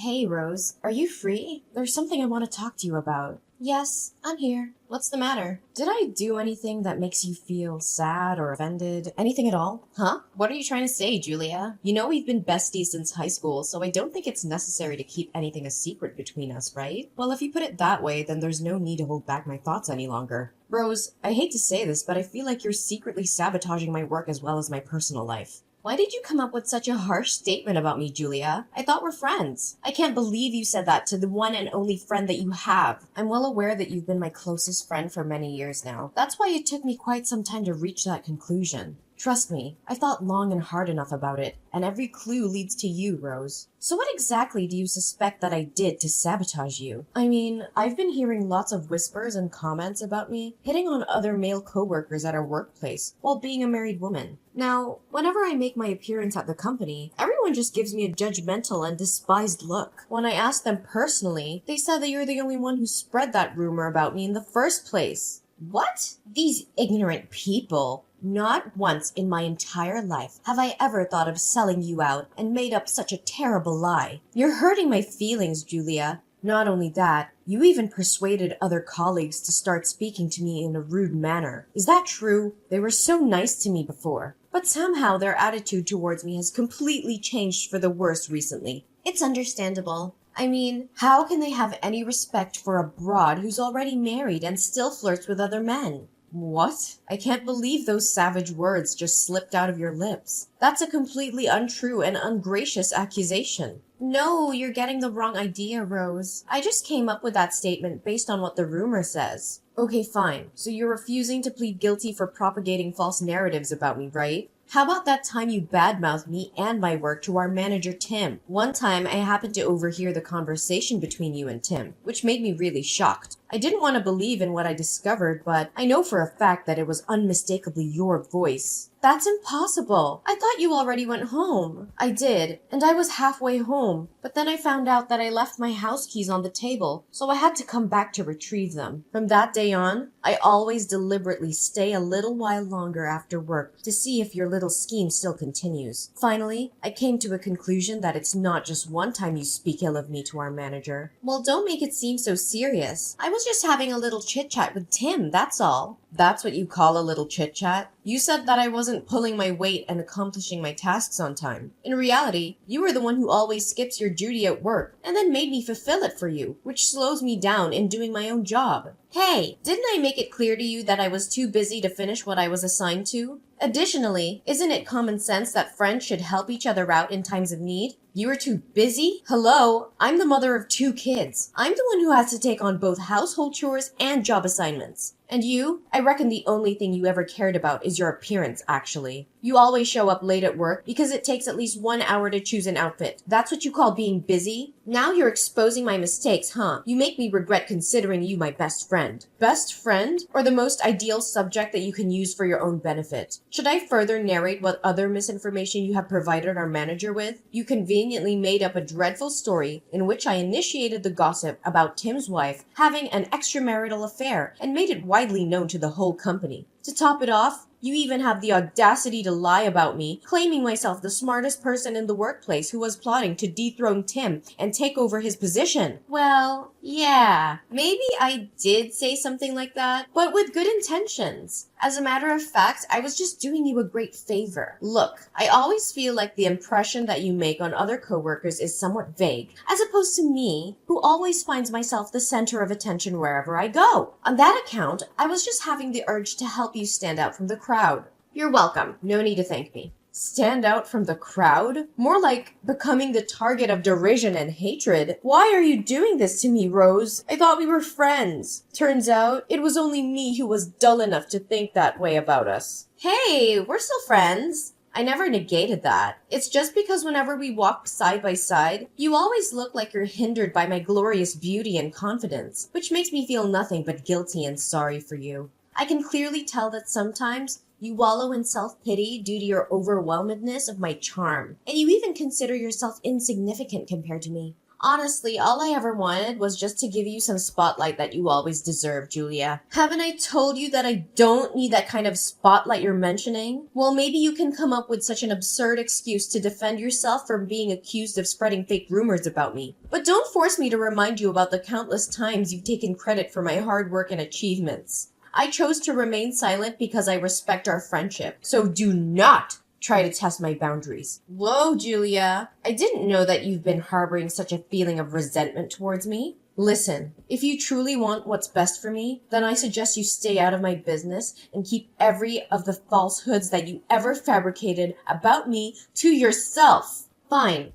Hey, Rose, are you free? There's something I want to talk to you about. Yes, I'm here. What's the matter? Did I do anything that makes you feel sad or offended? Anything at all? Huh? What are you trying to say, Julia? You know we've been besties since high school, so I don't think it's necessary to keep anything a secret between us, right? Well, if you put it that way, then there's no need to hold back my thoughts any longer. Rose, I hate to say this, but I feel like you're secretly sabotaging my work as well as my personal life. Why did you come up with such a harsh statement about me, Julia? I thought we're friends. I can't believe you said that to the one and only friend that you have. I'm well aware that you've been my closest friend for many years now. That's why it took me quite some time to reach that conclusion. Trust me, I thought long and hard enough about it, and every clue leads to you, Rose. So what exactly do you suspect that I did to sabotage you? I mean, I've been hearing lots of whispers and comments about me hitting on other male coworkers at our workplace while being a married woman. Now, whenever I make my appearance at the company, everyone just gives me a judgmental and despised look. When I asked them personally, they said that you're the only one who spread that rumor about me in the first place. What? These ignorant people. Not once in my entire life have I ever thought of selling you out and made up such a terrible lie. You're hurting my feelings, Julia. Not only that, you even persuaded other colleagues to start speaking to me in a rude manner. Is that true? They were so nice to me before, but somehow their attitude towards me has completely changed for the worse recently. It's understandable. I mean, how can they have any respect for a broad who's already married and still flirts with other men? What? I can't believe those savage words just slipped out of your lips. That's a completely untrue and ungracious accusation. No, you're getting the wrong idea, Rose. I just came up with that statement based on what the rumor says. Okay, fine. So you're refusing to plead guilty for propagating false narratives about me, right? How about that time you badmouthed me and my work to our manager, Tim? One time, I happened to overhear the conversation between you and Tim, which made me really shocked. I didn't want to believe in what I discovered, but I know for a fact that it was unmistakably your voice. That's impossible. I thought you already went home. I did, and I was halfway home, but then I found out that I left my house keys on the table, so I had to come back to retrieve them. From that day on, I always deliberately stay a little while longer after work to see if your little scheme still continues. Finally, I came to a conclusion that it's not just one time you speak ill of me to our manager. Well, don't make it seem so serious. I was just having a little chit-chat with Tim, that's all. That's what you call a little chit-chat? You said that I wasn't pulling my weight and accomplishing my tasks on time. In reality, you were the one who always skips your duty at work and then made me fulfill it for you, which slows me down in doing my own job. Hey, didn't I make it clear to you that I was too busy to finish what I was assigned to? Additionally, isn't it common sense that friends should help each other out in times of need? You were too busy? Hello, I'm the mother of 2 kids. I'm the one who has to take on both household chores and job assignments. And you? I reckon the only thing you ever cared about is your appearance, actually. You always show up late at work because it takes at least 1 hour to choose an outfit. That's what you call being busy? Now you're exposing my mistakes, huh? You make me regret considering you my best friend. Best friend? Or the most ideal subject that you can use for your own benefit? Should I further narrate what other misinformation you have provided our manager with? You conveniently made up a dreadful story in which I initiated the gossip about Tim's wife having an extramarital affair and made it widely known to the whole company. To top it off, you even have the audacity to lie about me, claiming myself the smartest person in the workplace who was plotting to dethrone Tim and take over his position. Well, yeah, maybe I did say something like that, but with good intentions. As a matter of fact, I was just doing you a great favor. Look, I always feel like the impression that you make on other coworkers is somewhat vague, as opposed to me, who always finds myself the center of attention wherever I go. On that account, I was just having the urge to help you stand out from the crowd. You're welcome. No need to thank me. Stand out from the crowd? More like becoming the target of derision and hatred. Why are you doing this to me, Rose? I thought we were friends. Turns out, it was only me who was dull enough to think that way about us. Hey, we're still friends. I never negated that. It's just because whenever we walk side by side, you always look like you're hindered by my glorious beauty and confidence, which makes me feel nothing but guilty and sorry for you. I can clearly tell that sometimes you wallow in self-pity due to your overwhelmedness of my charm, and you even consider yourself insignificant compared to me. Honestly, all I ever wanted was just to give you some spotlight that you always deserve, Julia. Haven't I told you that I don't need that kind of spotlight you're mentioning? Well, maybe you can come up with such an absurd excuse to defend yourself from being accused of spreading fake rumors about me. But don't force me to remind you about the countless times you've taken credit for my hard work and achievements. I chose to remain silent because I respect our friendship. So do not try to test my boundaries. Whoa, Julia. I didn't know that you've been harboring such a feeling of resentment towards me. Listen, if you truly want what's best for me, then I suggest you stay out of my business and keep every of the falsehoods that you ever fabricated about me to yourself. Fine.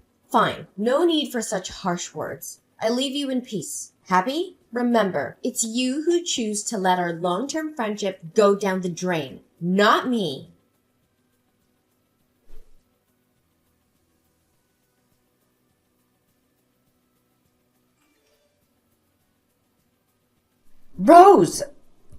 No need for such harsh words. I leave you in peace. Happy? Remember, it's you who choose to let our long-term friendship go down the drain, not me. Rose,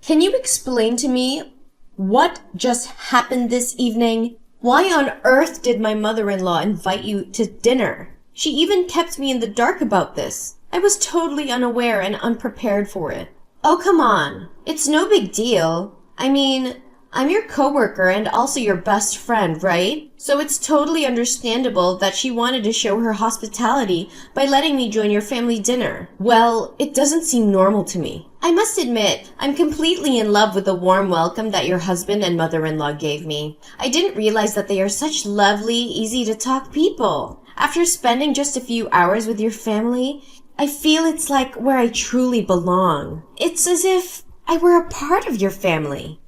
can you explain to me what just happened this evening? Why on earth did my mother-in-law invite you to dinner? She even kept me in the dark about this. I was totally unaware and unprepared for it. Oh, come on. It's no big deal. I mean, I'm your coworker and also your best friend, right? So it's totally understandable that she wanted to show her hospitality by letting me join your family dinner. Well, it doesn't seem normal to me. I must admit, I'm completely in love with the warm welcome that your husband and mother-in-law gave me. I didn't realize that they are such lovely, easy-to-talk people. After spending just a few hours with your family, I feel it's like where I truly belong. It's as if I were a part of your family.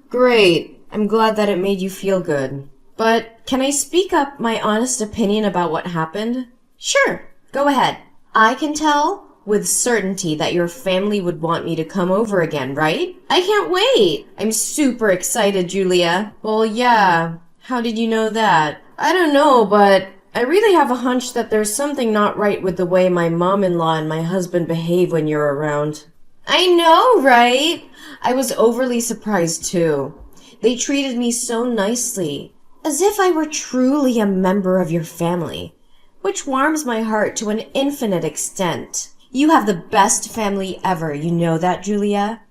Great. I'm glad that it made you feel good. But can I speak up my honest opinion about what happened? Sure. Go ahead. I can tell with certainty that your family would want me to come over again, right? I can't wait. I'm super excited, Julia. Well, yeah. How did you know that? I don't know, but I really have a hunch that there's something not right with the way my mom-in-law and my husband behave when you're around. I know, right? I was overly surprised too. They treated me so nicely, as if I were truly a member of your family, which warms my heart to an infinite extent. You have the best family ever, you know that, Julia?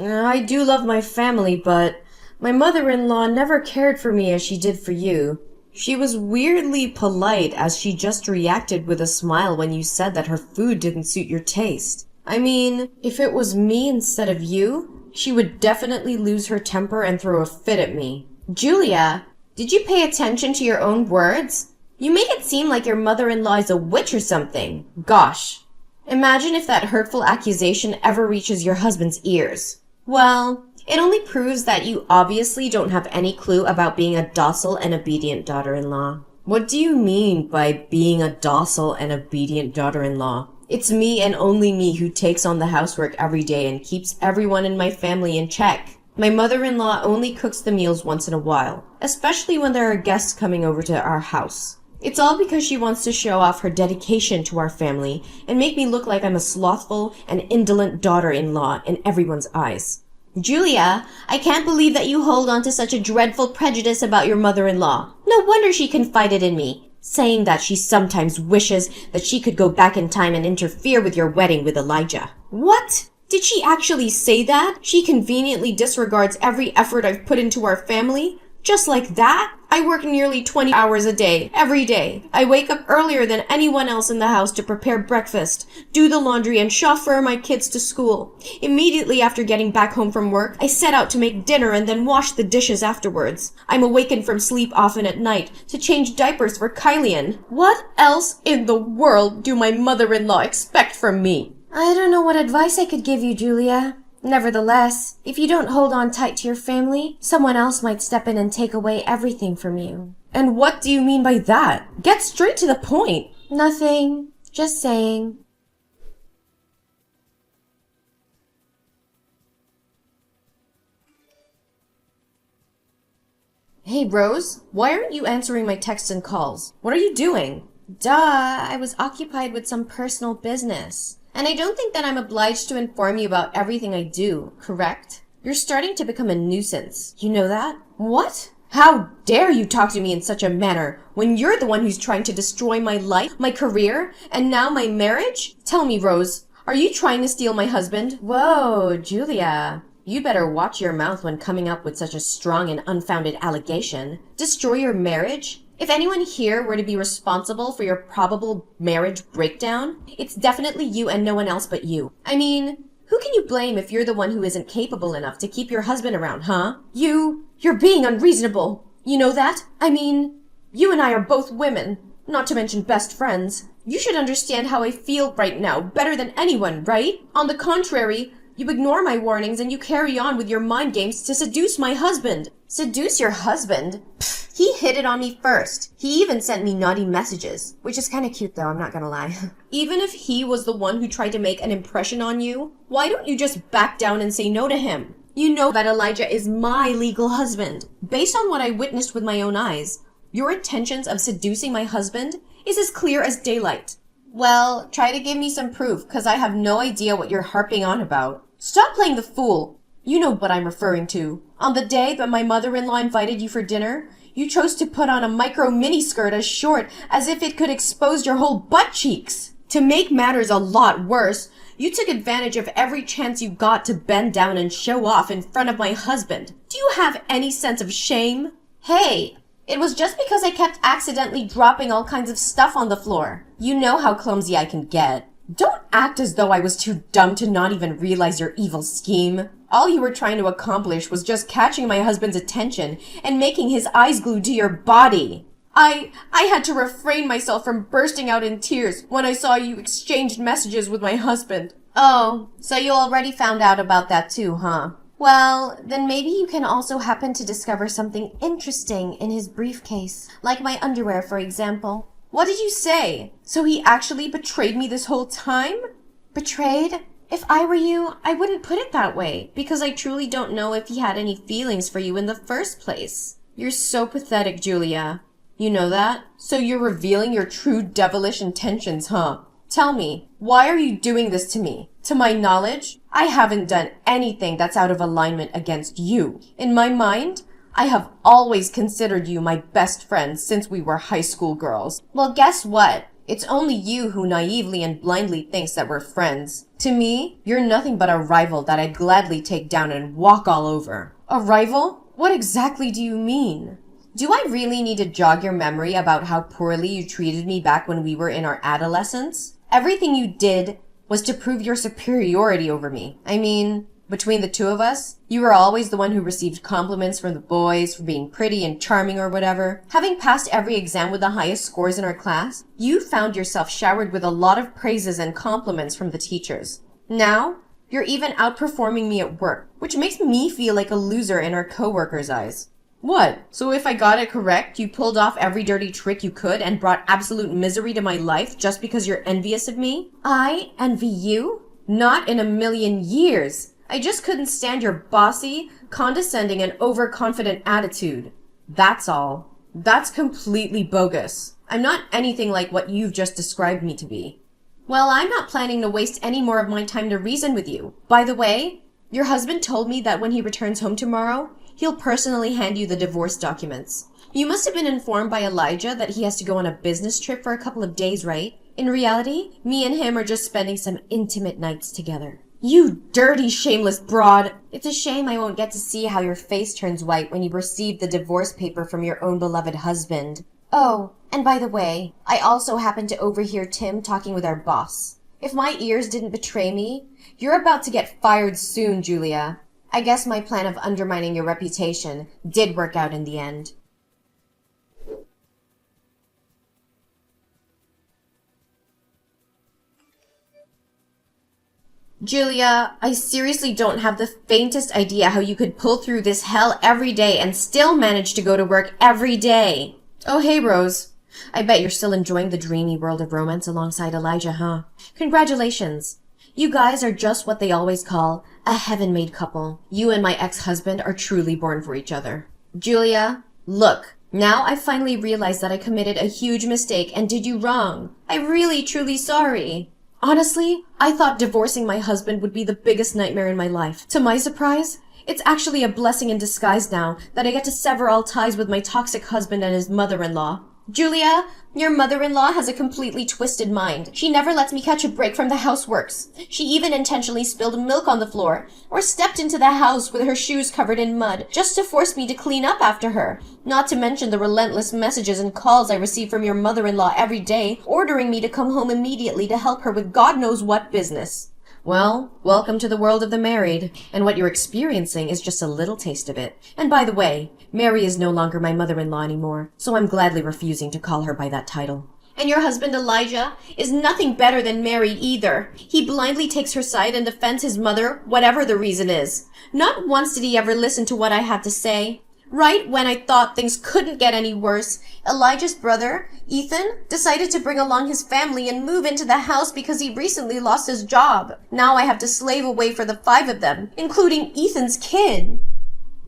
I do love my family, but my mother-in-law never cared for me as she did for you. She was weirdly polite as she just reacted with a smile when you said that her food didn't suit your taste. I mean, if it was me instead of you, she would definitely lose her temper and throw a fit at me. Julia, did you pay attention to your own words? You make it seem like your mother-in-law is a witch or something. Gosh. Imagine if that hurtful accusation ever reaches your husband's ears. Well, it only proves that you obviously don't have any clue about being a docile and obedient daughter-in-law. What do you mean by being a docile and obedient daughter-in-law? It's me and only me who takes on the housework every day and keeps everyone in my family in check. My mother-in-law only cooks the meals once in a while, especially when there are guests coming over to our house. It's all because she wants to show off her dedication to our family and make me look like I'm a slothful and indolent daughter-in-law in everyone's eyes. Julia, I can't believe that you hold on to such a dreadful prejudice about your mother-in-law. No wonder she confided in me, saying that she sometimes wishes that she could go back in time and interfere with your wedding with Elijah. What? Did she actually say that? She conveniently disregards every effort I've put into our family? Just like that? I work nearly 20 hours a day, every day. I wake up earlier than anyone else in the house to prepare breakfast, do the laundry, and chauffeur my kids to school. Immediately after getting back home from work, I set out to make dinner and then wash the dishes afterwards. I'm awakened from sleep often at night to change diapers for Kylian. What else in the world do my mother-in-law expect from me? I don't know what advice I could give you, Julia. Nevertheless, if you don't hold on tight to your family, someone else might step in and take away everything from you. And what do you mean by that? Get straight to the point. Nothing. Just saying. Hey, Rose, why aren't you answering my texts and calls? What are you doing? Duh, I was occupied with some personal business. And I don't think that I'm obliged to inform you about everything I do, correct? You're starting to become a nuisance. You know that? What? How dare you talk to me in such a manner when you're the one who's trying to destroy my life, my career, and now my marriage? Tell me, Rose, are you trying to steal my husband? Whoa, Julia. You better watch your mouth when coming up with such a strong and unfounded allegation. Destroy your marriage? If anyone here were to be responsible for your probable marriage breakdown, it's definitely you and no one else but you. I mean, who can you blame if you're the one who isn't capable enough to keep your husband around, huh? You're being unreasonable. You know that? I mean, you and I are both women, not to mention best friends. You should understand how I feel right now better than anyone, right? On the contrary, you ignore my warnings and you carry on with your mind games to seduce my husband. Seduce your husband? Pfft, he hit it on me first. He even sent me naughty messages, which is kind of cute though, I'm not gonna lie. Even if he was the one who tried to make an impression on you, why don't you just back down and say no to him? You know that Elijah is my legal husband. Based on what I witnessed with my own eyes, your intentions of seducing my husband is as clear as daylight. Well, try to give me some proof, cause I have no idea what you're harping on about. Stop playing the fool. You know what I'm referring to. On the day that my mother-in-law invited you for dinner, you chose to put on a micro miniskirt as short as if it could expose your whole butt cheeks. To make matters a lot worse, you took advantage of every chance you got to bend down and show off in front of my husband. Do you have any sense of shame? Hey, it was just because I kept accidentally dropping all kinds of stuff on the floor. You know how clumsy I can get. Don't act as though I was too dumb to not even realize your evil scheme. All you were trying to accomplish was just catching my husband's attention and making his eyes glued to your body. I had to refrain myself from bursting out in tears when I saw you exchanged messages with my husband. Oh, so you already found out about that too, huh? Well, then maybe you can also happen to discover something interesting in his briefcase. Like my underwear, for example. What did you say? So he actually betrayed me this whole time? Betrayed? If I were you, I wouldn't put it that way, because I truly don't know if he had any feelings for you in the first place. You're so pathetic, Julia. You know that? So you're revealing your true devilish intentions, huh? Tell me, why are you doing this to me? To my knowledge, I haven't done anything that's out of alignment against you. In my mind, I have always considered you my best friend since we were high school girls. Well, guess what? It's only you who naively and blindly thinks that we're friends. To me, you're nothing but a rival that I'd gladly take down and walk all over. A rival? What exactly do you mean? Do I really need to jog your memory about how poorly you treated me back when we were in our adolescence? Everything you did was to prove your superiority over me. I mean, between the two of us, you were always the one who received compliments from the boys for being pretty and charming or whatever. Having passed every exam with the highest scores in our class, you found yourself showered with a lot of praises and compliments from the teachers. Now, you're even outperforming me at work, which makes me feel like a loser in our coworkers' eyes. What? So if I got it correct, you pulled off every dirty trick you could and brought absolute misery to my life just because you're envious of me? I envy you? Not in a million years. I just couldn't stand your bossy, condescending, and overconfident attitude. That's all. That's completely bogus. I'm not anything like what you've just described me to be. Well, I'm not planning to waste any more of my time to reason with you. By the way, your husband told me that when he returns home tomorrow, he'll personally hand you the divorce documents. You must have been informed by Elijah that he has to go on a business trip for a couple of days, right? In reality, me and him are just spending some intimate nights together. You dirty, shameless broad! It's a shame I won't get to see how your face turns white when you receive the divorce paper from your own beloved husband. Oh, and by the way, I also happened to overhear Tim talking with our boss. If my ears didn't betray me, you're about to get fired soon, Julia. I guess my plan of undermining your reputation did work out in the end. Julia, I seriously don't have the faintest idea how you could pull through this hell every day and still manage to go to work every day. Oh, hey, Rose. I bet you're still enjoying the dreamy world of romance alongside Elijah, huh? Congratulations. You guys are just what they always call a heaven-made couple. You and my ex-husband are truly born for each other. Julia, look. Now I finally realized that I committed a huge mistake and did you wrong. I'm really, truly sorry. Honestly, I thought divorcing my husband would be the biggest nightmare in my life. To my surprise, It's actually a blessing in disguise now that I get to sever all ties with my toxic husband and his mother-in-law. Julia, your mother-in-law has a completely twisted mind. She never lets me catch a break from the houseworks. She even intentionally spilled milk on the floor, or stepped into the house with her shoes covered in mud, just to force me to clean up after her. Not to mention the relentless messages and calls I receive from your mother-in-law every day, ordering me to come home immediately to help her with God knows what business. Well, welcome to the world of the married, and what you're experiencing is just a little taste of it. And by the way, Mary is no longer my mother-in-law anymore, so I'm gladly refusing to call her by that title. And your husband Elijah is nothing better than Mary either. He blindly takes her side and defends his mother, whatever the reason is. Not once did he ever listen to what I had to say. Right when I thought things couldn't get any worse, Elijah's brother, Ethan, decided to bring along his family and move into the house because he recently lost his job. Now I have to slave away for the 5 of them, including Ethan's kid.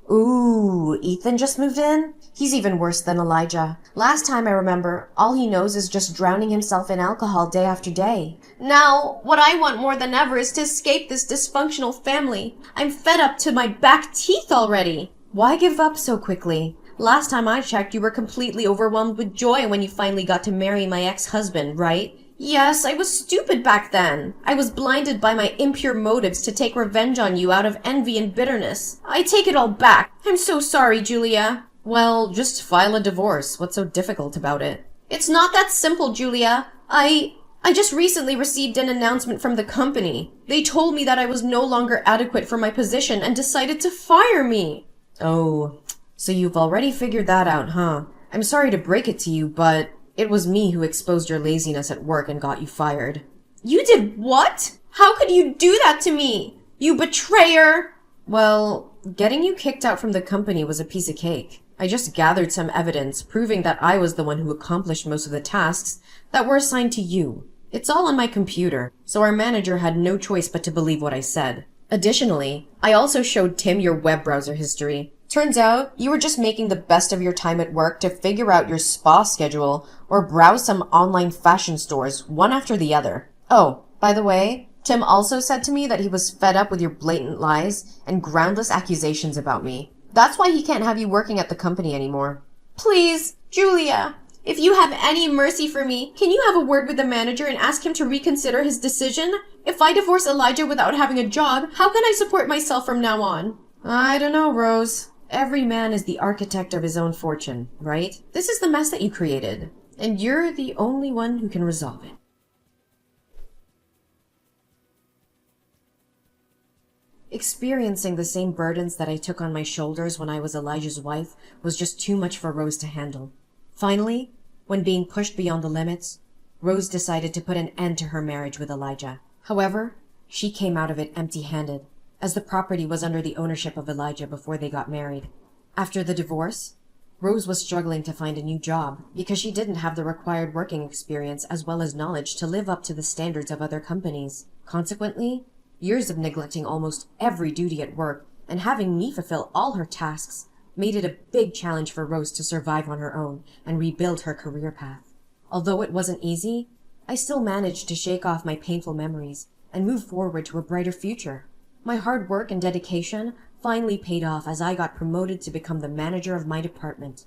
Ooh, Ethan just moved in? He's even worse than Elijah. Last time I remember, all he knows is just drowning himself in alcohol day after day. Now, what I want more than ever is to escape this dysfunctional family. I'm fed up to my back teeth already. Why give up so quickly? Last time I checked, you were completely overwhelmed with joy when you finally got to marry my ex-husband, right? Yes, I was stupid back then. I was blinded by my impure motives to take revenge on you out of envy and bitterness. I take it all back. I'm so sorry, Julia. Well, just file a divorce. What's so difficult about it? It's not that simple, Julia. I just recently received an announcement from the company. They told me that I was no longer adequate for my position and decided to fire me. Oh, so you've already figured that out, huh? I'm sorry to break it to you, but it was me who exposed your laziness at work and got you fired. You did what? How could you do that to me? You betrayer! Well, getting you kicked out from the company was a piece of cake. I just gathered some evidence proving that I was the one who accomplished most of the tasks that were assigned to you. It's all on my computer, so our manager had no choice but to believe what I said. Additionally, I also showed Tim your web browser history. Turns out, you were just making the best of your time at work to figure out your spa schedule or browse some online fashion stores, one after the other. Oh, by the way, Tim also said to me that he was fed up with your blatant lies and groundless accusations about me. That's why he can't have you working at the company anymore. Please, Julia, if you have any mercy for me, can you have a word with the manager and ask him to reconsider his decision? If I divorce Elijah without having a job, how can I support myself from now on? I don't know, Rose. Every man is the architect of his own fortune, right? This is the mess that you created, and you're the only one who can resolve it. Experiencing the same burdens that I took on my shoulders when I was Elijah's wife was just too much for Rose to handle. Finally, when being pushed beyond the limits, Rose decided to put an end to her marriage with Elijah. However, she came out of it empty-handed, as the property was under the ownership of Elijah before they got married. After the divorce, Rose was struggling to find a new job because she didn't have the required working experience as well as knowledge to live up to the standards of other companies. Consequently, years of neglecting almost every duty at work and having me fulfill all her tasks made it a big challenge for Rose to survive on her own and rebuild her career path. Although it wasn't easy, I still managed to shake off my painful memories and move forward to a brighter future. My hard work and dedication finally paid off as I got promoted to become the manager of my department,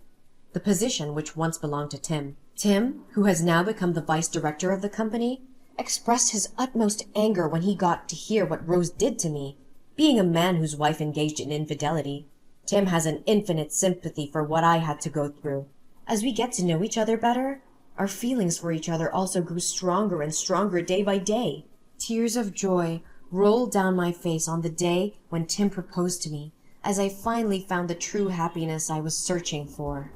the position which once belonged to Tim. Tim, who has now become the vice director of the company, expressed his utmost anger when he got to hear what Rose did to me. Being a man whose wife engaged in infidelity, Tim has an infinite sympathy for what I had to go through. As we get to know each other better, our feelings for each other also grew stronger and stronger day by day. Tears of joy rolled down my face on the day when Tim proposed to me, as I finally found the true happiness I was searching for.